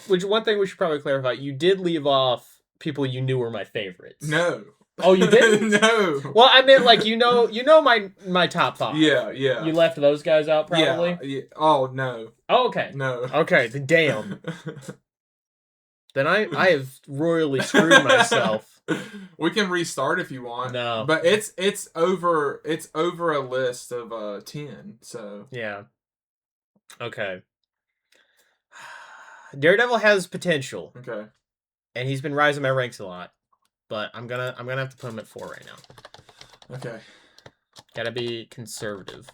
which one thing we should probably clarify, you did leave off people you knew were my favorites. No. Oh, you didn't? No. Well, I meant like you know my top 5. Yeah, yeah. You left those guys out probably? Yeah. Oh, no. Oh, okay. No. Okay, then damn. Then I have royally screwed myself. We can restart if you want. No. But it's over a list of 10, so Yeah. Okay. Daredevil has potential. okay. And he's been rising my ranks a lot. But I'm gonna have to put him at 4 right now. Okay. Gotta be conservative.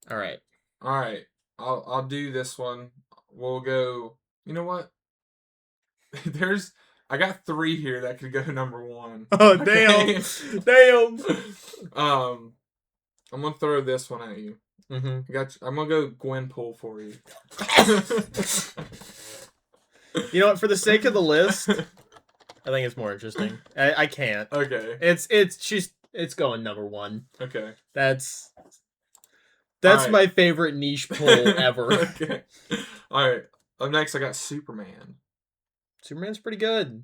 Alright. Alright. I'll do this one. We'll go. You know what? I got 3 here that could go number 1. Oh damn. Damn. I'm gonna throw this one at you. Mm-hmm. I'm gonna go Gwenpool for you. You know what? For the sake of the list, I think it's more interesting. I can't. Okay. It's going number 1. Okay. That's right. my favorite niche pull ever. Okay. All right. Up next, I got Superman. Superman's pretty good.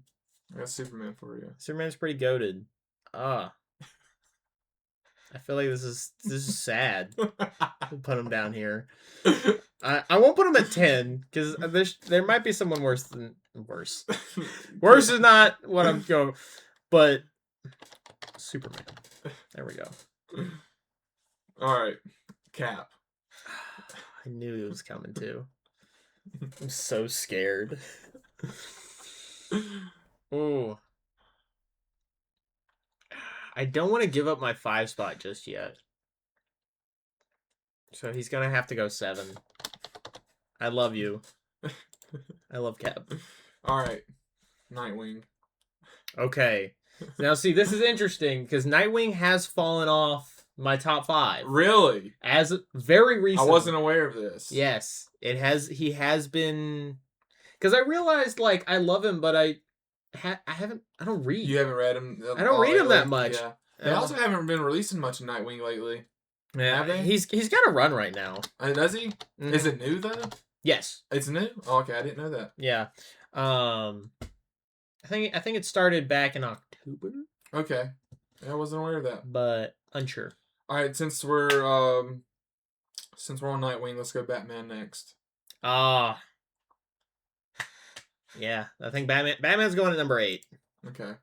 I got Superman for you. Superman's pretty goated. I feel like this is sad. We'll put him down here. I won't put him at 10 because there might be someone worse. Worse is not what I'm going. But Superman. There we go. All right, Cap. I knew it was coming too. I'm so scared. Ooh. I don't want to give up my 5 spot just yet. So he's gonna have to go 7. I love you. I love Cap. All right, Nightwing. Okay. Now see, this is interesting because Nightwing has fallen off my top 5. Really? As very recent. I wasn't aware of this. Yes, it has. He has been. Because I realized, like, I love him, but I don't read. You haven't read him? I don't read him that much. Yeah. They also haven't been releasing much of Nightwing lately. Yeah, have they? he's got a run right now. Does he? Mm-hmm. Is it new though? Yes. It's new? Oh, okay, I didn't know that. Yeah. I think it started back in October. Okay. I wasn't aware of that. But unsure. Alright, since we're on Nightwing, let's go Batman next. Yeah, I think Batman's going at number 8. Okay.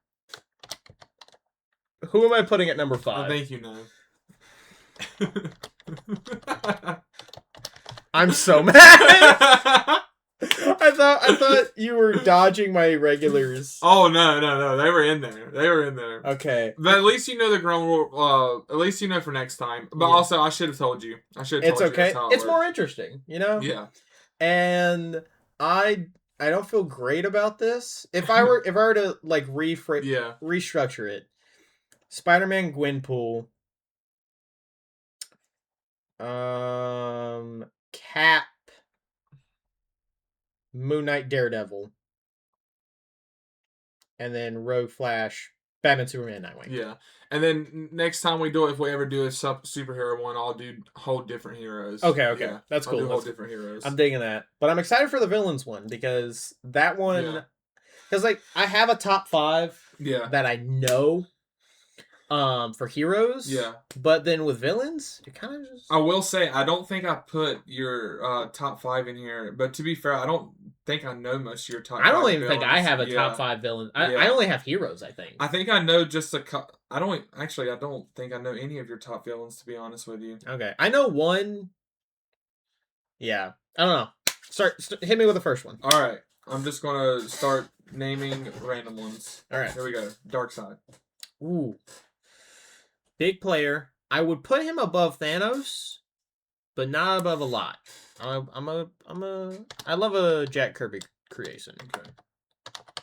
Who am I putting at number 5? I think you know. I'm so mad. I thought you were dodging my regulars. Oh no! They were in there. Okay, but at least you know the ground rule. At least you know for next time. But also, I should have told you. It's okay. It's more interesting, you know. Yeah. And I don't feel great about this. If I were to like restructure it, Spider-Man Gwenpool, Cap, Moon Knight, Daredevil, and then Rogue, Flash, Batman, Superman, Nightwing. Yeah, and then next time we do it, if we ever do a superhero one, I'll do whole different heroes. Okay, yeah, that's cool. I'll do whole different heroes. I'm digging that, but I'm excited for the villains one because that one, because like I have a top 5. Yeah. That I know. For heroes. Yeah. But then with villains, you kind of just. I will say I don't think I put your top 5 in here, but to be fair, I don't think I know most of your top. I don't 5 even villains. think I have a top 5 villain. I only have heroes. I think. I think I know just a. I don't think I know any of your top villains, to be honest with you. Okay, I know one. Yeah, I don't know. Hit me with the first one. All right, I'm just gonna start naming random ones. All right, here we go. Darkseid. Ooh. Big player. I would put him above Thanos, but not above a lot. I love a Jack Kirby creation. Okay.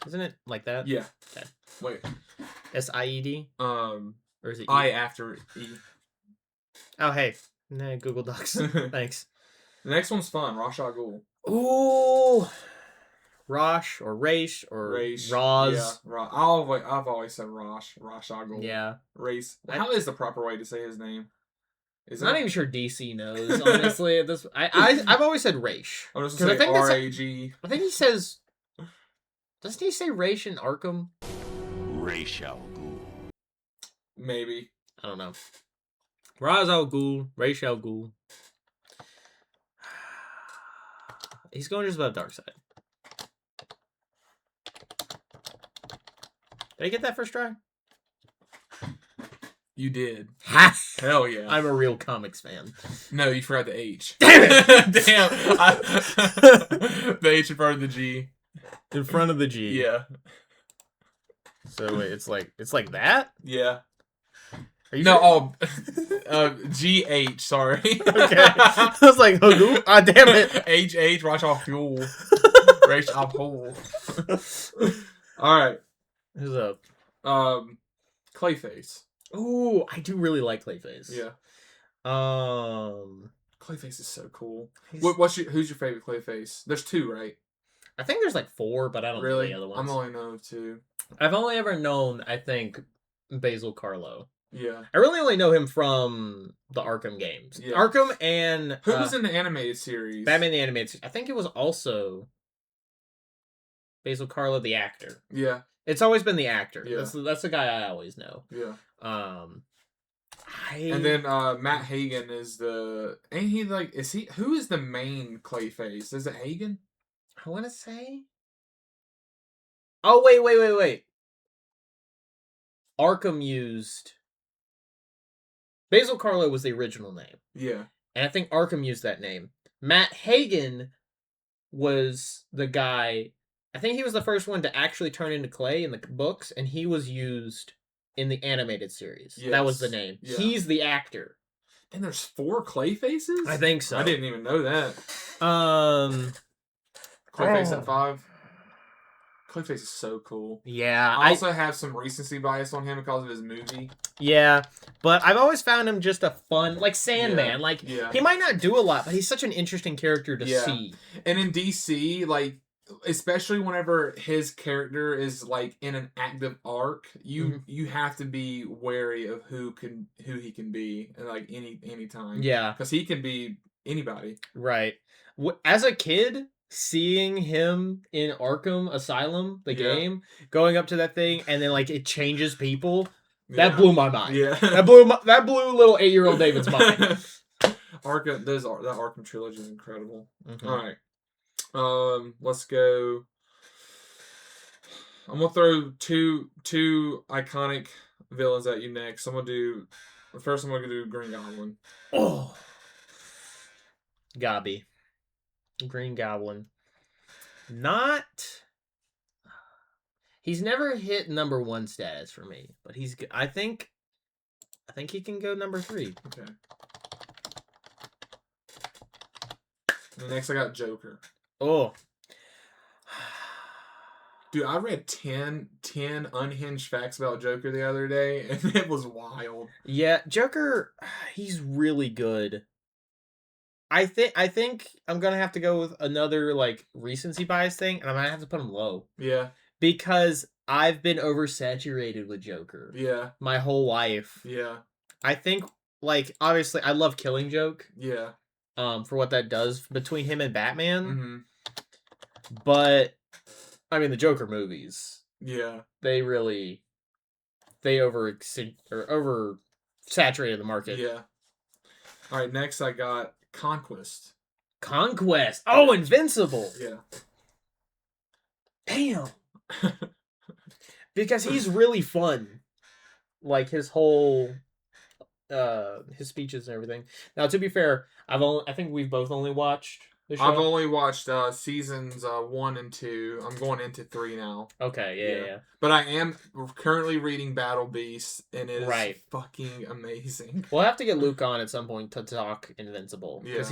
Isn't it like that? Yeah. Okay. Wait. SIED? Or is it I after E. Oh, hey. Nah, Google Docs. Thanks. The next one's fun. Ra's al Ghul. Ooh. Rosh or Raish or Raish. Roz. Yeah. I've always said Ra's al Ghul. Yeah. Race. How is the proper way to say his name? I'm not even sure DC knows, honestly. At this, I've always said Raish. I'm just gonna say RAG. I think he says. Doesn't he say Raish in Arkham? Ra's al Ghul. Maybe. I don't know. Ra's al Ghul, Raish al Ghul. He's going just about dark side. Did I get that first try? You did. Ha! Hell yeah. I'm a real comics fan. No, you forgot the H. Damn it! Damn. The H in front of the G. In front of the G. Yeah. So wait, it's like that? Yeah. Are you no, sure? GH, sorry. Okay. I was like, oh, damn it. HH, Ra's al Ghul. Ra's al Ghul. Alright. Who's up? Clayface. Ooh, I do really like Clayface. Yeah. Clayface is so cool. Who's your favorite Clayface? There's two, right? I think there's like 4, but I don't know the other ones. I'm only know of 2. I've only ever known, I think, Basil Carlo. Yeah. I really only know him from the Arkham games. Yeah. Arkham and... Who was in the animated series? Batman the Animated Series. I think it was also Basil Carlo, the actor. Yeah. It's always been the actor. Yeah. That's the guy I always know. Yeah. And then Matt Hagen is the... Ain't he like... Is he... Who is the main Clayface? Is it Hagen? I want to say... Oh, wait. Arkham used... Basil Carlo was the original name. Yeah. And I think Arkham used that name. Matt Hagen was the guy... I think he was the first one to actually turn into clay in the books, and he was used in the animated series. Yes. That was the name. Yeah. He's the actor. And there's 4 Clayfaces? I think so. I didn't even know that. Clayface at 5. Clayface is so cool. Yeah. I also have some recency bias on him because of his movie. Yeah, but I've always found him just a fun, like Sandman. He might not do a lot, but he's such an interesting character to see. And in DC, like, especially whenever his character is like in an active arc, you have to be wary of who he can be, like any time. Yeah, because he can be anybody. Right. As a kid, seeing him in Arkham Asylum, the game, going up to that thing, and then like it changes people. That blew my mind. Yeah, that blew little 8-year-old David's mind. That Arkham trilogy is incredible. Mm-hmm. All right. Let's go. I'm gonna throw two iconic villains at you next. I'm gonna do Green Goblin. Oh, Gobby, Green Goblin. He's never hit number 1 status for me, but I think he can go number 3. Okay. And next, I got Joker. Oh. Dude, I read 10 unhinged facts about Joker the other day, and it was wild. Yeah, Joker, he's really good. I think I'm going to have to go with another, like, recency bias thing, and I'm going to have to put him low. Yeah. Because I've been oversaturated with Joker. Yeah. My whole life. Yeah. I think, like, obviously, I love Killing Joke. Yeah. For what that does between him and Batman. Mm-hmm. But, I mean, the Joker movies. Yeah. They oversaturated the market. Yeah. All right, next I got Conquest. Oh, Invincible. Yeah. Damn. Because he's really fun. Like, his whole... his speeches and everything. Now, to be fair, I think we've both only watched the show. I've only watched seasons 1 and 2. I'm going into 3 now. Okay, yeah. But I am currently reading Battle Beast, and it is fucking amazing. We'll have to get Luke on at some point to talk Invincible. Because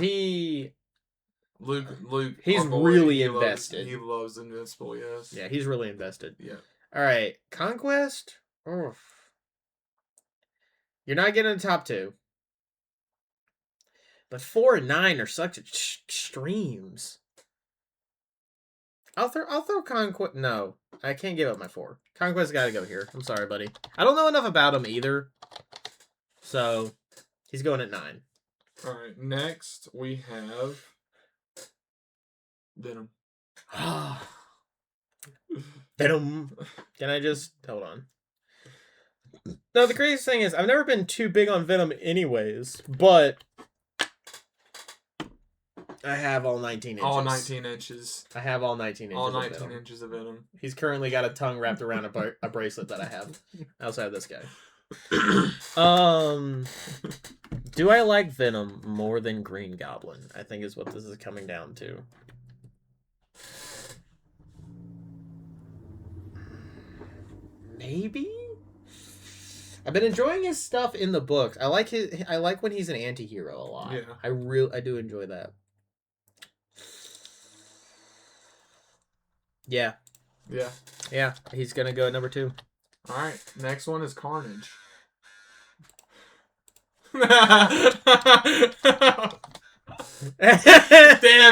Luke. He's our boy, really he invested. He loves Invincible. Yes. Yeah, he's really invested. Yeah. All right, Conquest. Oof. You're not getting the top 2. But 4 and 9 are such extremes. I'll throw Conquest. No, I can't give up my 4. Conquest got to go here. I'm sorry, buddy. I don't know enough about him either. So he's going at 9. All right. Next we have Venom. Venom. Can I just hold on? No, the craziest thing is I've never been too big on Venom anyways, but I have all 19 inches. All 19 inches. I have all 19 inches. All of 19 Venom. inches of Venom. He's currently got a tongue wrapped around a bracelet that I have. I also have this guy. Do I like Venom more than Green Goblin? I think is what this is coming down to. Maybe. I've been enjoying his stuff in the books. I like when he's an anti-hero a lot. Yeah. I do enjoy that. Yeah. Yeah. Yeah, he's gonna go at number 2. All right. Next one is Carnage. Damn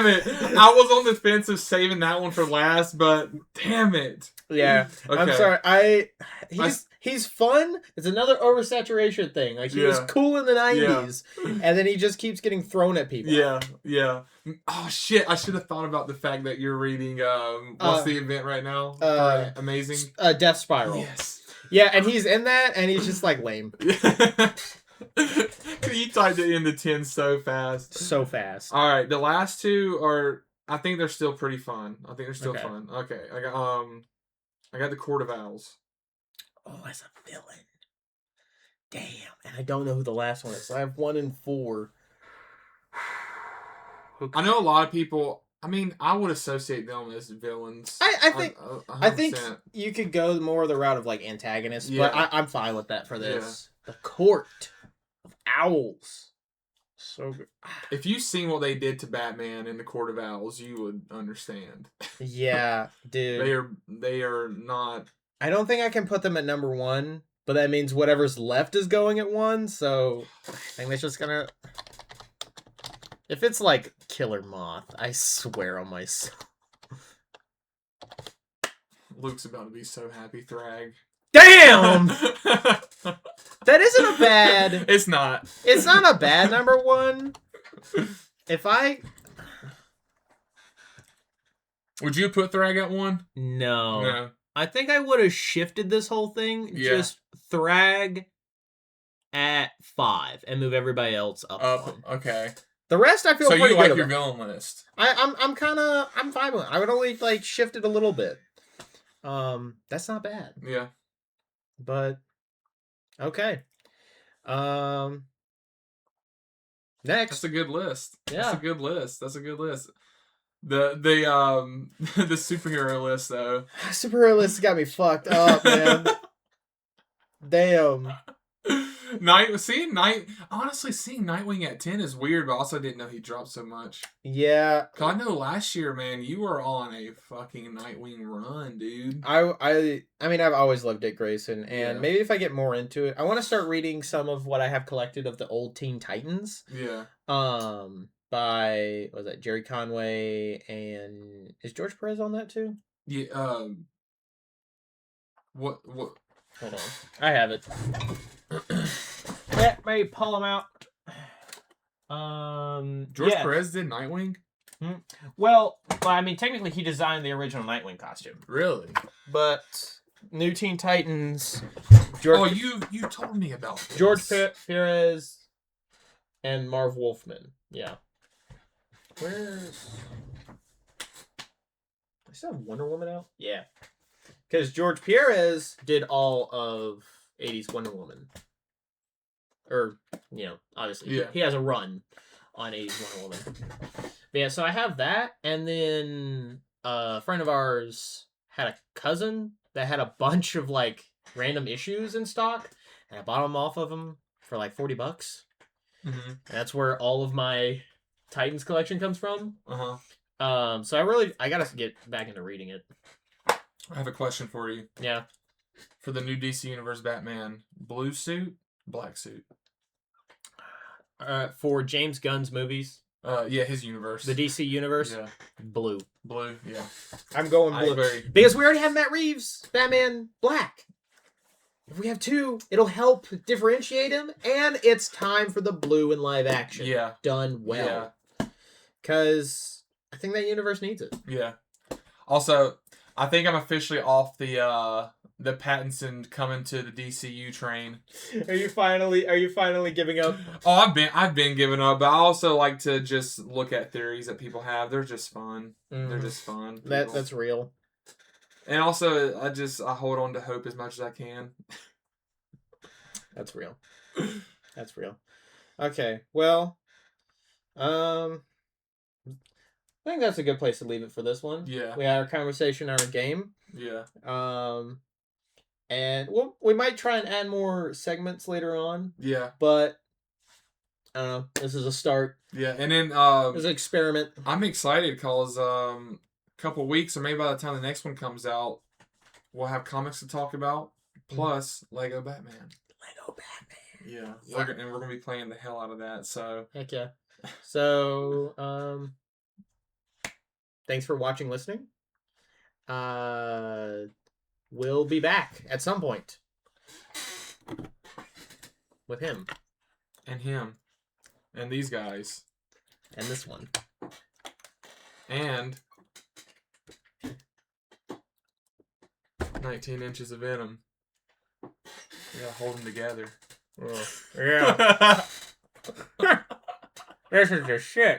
it! I was on the fence of saving that one for last, but damn it! Yeah, Okay. I'm sorry. He's fun. It's another oversaturation thing. Like he was Yeah. cool in the 90s, and then he just keeps getting thrown at people. Yeah, yeah. Oh shit! I should have thought about the fact that you're reading. What's the event right now? Amazing. Death Spiral. Yes. Yeah, and he's in that, and he's just like lame. You typed it into 10 so fast. So fast. All right, the last 2 are. I think they're still pretty fun. I think they're still Okay. fun. Okay, I got the Court of Owls. Oh, as a villain. Damn, and I don't know who the last one is. So I have 1 and 4. I know a lot of people. I mean, I would associate them as villains. I think 100%. you could go more the route of like antagonists, Yeah. but I'm fine with that for this. The Court of Owls. So good. If you've seen what they did to Batman in the Court of Owls, you would understand. Yeah, dude. They are not. I don't think I can put them at number 1, but that means whatever's left is going at 1. So I think that's just gonna. If it's like Killer Moth, I swear on myself. Luke's about to be so happy, Thrag. Damn! That isn't a bad. It's not. It's not a bad number 1. If I. Would you put Thrag at 1? No. No. I think I would have shifted this whole thing. Yeah. Just Thrag at 5 and move everybody else up 1. Okay. The rest I feel So pretty you like good your about. villain list? I'm fine with it. I would only like shift it a little bit. That's not bad. Yeah. But okay. Next. That's a good list. Yeah. That's a good list. The the superhero list though. Superhero list got me fucked up, man. Damn. Seeing Nightwing at 10 is weird, but also didn't know he dropped so much. Yeah. Cause I know last year, man, you were on a fucking Nightwing run, dude. I mean, I've always loved Dick Grayson, and Yeah. maybe if I get more into it, I want to start reading some of what I have collected of the old Teen Titans. Yeah. By what was that Jerry Conway, and is George Perez on that too? Yeah. What? Hold on, I have it. Let me pull them out. George yeah. Perez did Nightwing? Well, I mean, technically he designed the original Nightwing costume, Really? but New Teen Titans. You told me about this. George Perez and Marv Wolfman. Yeah. Where's... I still have Wonder Woman out? Yeah. Because George Perez did all of 80s Wonder Woman. Or, obviously. Yeah. He has a run on 80s Wonder Woman. But yeah, so I have that. And then a friend of ours had a cousin that had a bunch of, random issues in stock. And I bought them off of him for, $40. Mm-hmm. That's where all of my Titans collection comes from. Uh-huh. So I gotta get back into reading it. I have a question for you. Yeah. For the new DC Universe Batman, blue suit, black suit? For James Gunn's movies, Yeah, his universe. the DC universe, Yeah. blue. Blue, yeah. I'm going I blue agree. because we already have Matt Reeves Batman black. If we have two, it'll help differentiate him, and it's time for the blue in live action. Yeah. Done well. Because I think that universe needs it. Yeah. Also, I think I'm officially off the Pattinson coming to the DCU train. Are you finally giving up? Oh, I've been giving up, but I also like to just look at theories that people have. They're just fun. They're just fun. That's real. And also, I hold on to hope as much as I can. That's real. That's real. Okay, well, I think that's a good place to leave it for this one. Yeah. We had our conversation on our game. Yeah. And we might try and add more segments later on. Yeah. But I don't know. This is a start. Yeah, and then it's an experiment. I'm excited because a couple weeks, or maybe by the time the next one comes out, we'll have comics to talk about. Plus Lego Batman. Lego Batman. Yeah. We're gonna be playing the hell out of that. So heck yeah. So thanks for watching, listening. We'll be back at some point with him and him and these guys and this one and 19 inches of venom. Yeah, hold them together. Oh, yeah. This is the shit.